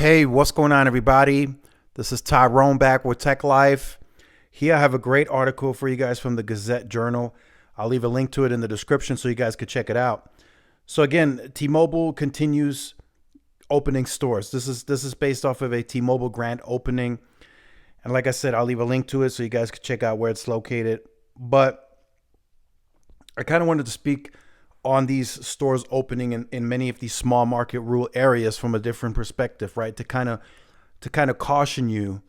Hey, what's going on, everybody? This is Tyrone back with Tech Life. Here I have a great article for you guys from the Gazette Journal. I'll leave a link to it in the description so you guys could check it out. So again, T-Mobile continues opening stores. This is based off of a T-Mobile grand opening. And like I said, I'll leave a link to it so you guys could check out where it's located. But I kind of wanted to speak on these stores opening in many of these small market rural areas from a different perspective, right? To kind of caution you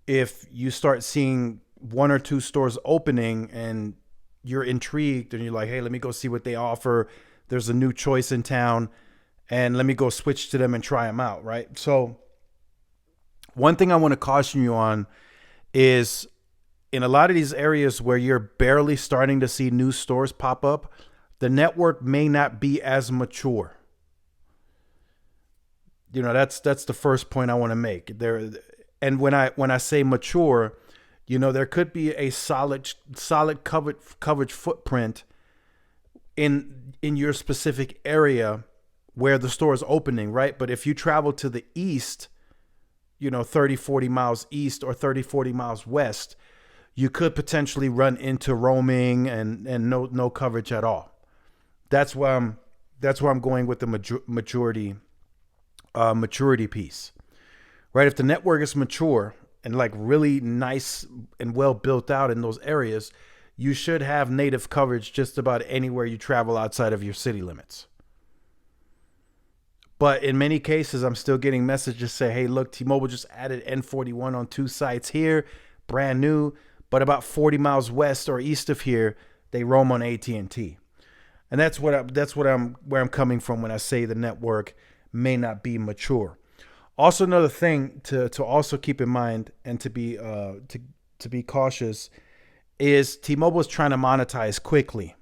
if you start seeing one or two stores opening and you're intrigued and you're like, hey, let me go see what they offer. There's a new choice in town and let me go switch to them and try them out, right? So one thing I want to caution you on is in a lot of these areas where you're barely starting to see new stores pop up, the network may not be as mature. You know, that's the first point I want to make. And when I say mature, you know, there could be a solid coverage footprint in your specific area where the store is opening, right? But if you travel to the east, you know, 30, 40 miles east or 30, 40 miles west, you could potentially run into roaming and no coverage at all. That's where I'm going with the maturity piece, right? If the network is mature and like really nice and well built out in those areas, you should have native coverage just about anywhere you travel outside of your city limits. But in many cases, I'm still getting messages say, hey, look, T-Mobile just added N41 on 2 sites here, brand new, but about 40 miles west or east of here, they roam on AT&T. And that's where I'm coming from when I say the network may not be mature. Also, another thing to also keep in mind and to be cautious is T-Mobile is trying to monetize quickly,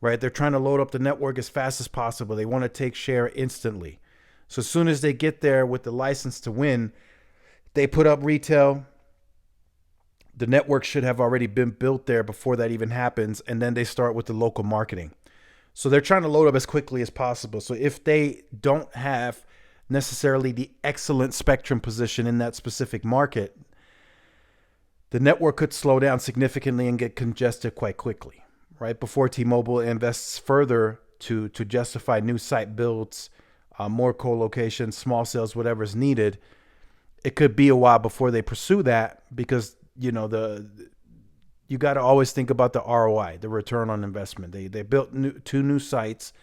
right? They're trying to load up the network as fast as possible. They want to take share instantly. So as soon as they get there with the license to win, they put up retail. The network should have already been built there before that even happens, and then they start with the local marketing. So they're trying to load up as quickly as possible. So if they don't have necessarily the excellent spectrum position in that specific market, the network could slow down significantly and get congested quite quickly, right? Before T-Mobile invests further to justify new site builds, more co-locations, small cells, whatever is needed, it could be a while before they pursue that because, you know, you got to always think about the ROI, the return on investment. They built 2 new sites.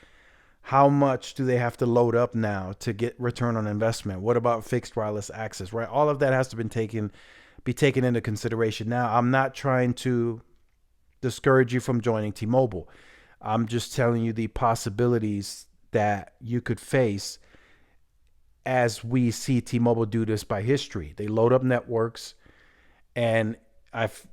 How much do they have to load up now to get return on investment? What about fixed wireless access, right? All of that has to be taken into consideration. Now, I'm not trying to discourage you from joining T-Mobile. I'm just telling you the possibilities that you could face as we see T-Mobile do this by history. They load up networks, and I've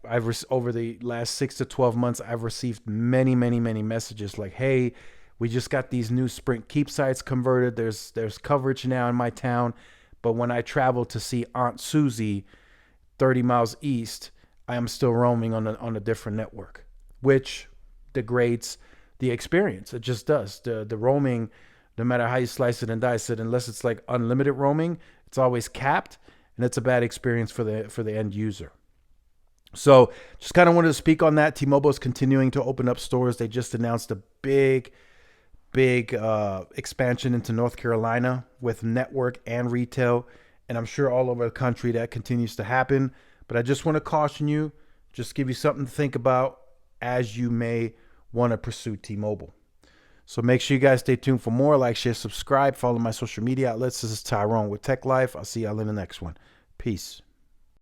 over the last 6 to 12 months, I've received many messages like, hey, we just got these new Sprint Keep sites converted. There's coverage now in my town. But when I travel to see Aunt Susie 30 miles east, I am still roaming on a different network, which degrades the experience. It just does. The roaming, no matter how you slice it and dice it, unless it's like unlimited roaming, it's always capped, and it's a bad experience for the end user. So just kind of wanted to speak on that. T-Mobile is continuing to open up stores. They just announced a big expansion into North Carolina with network and retail. And I'm sure all over the country that continues to happen. But I just want to caution you, just give you something to think about as you may want to pursue T-Mobile. So make sure you guys stay tuned for more. Like, share, subscribe, follow my social media outlets. This is Tyrone with Tech Life. I'll see y'all in the next one. Peace.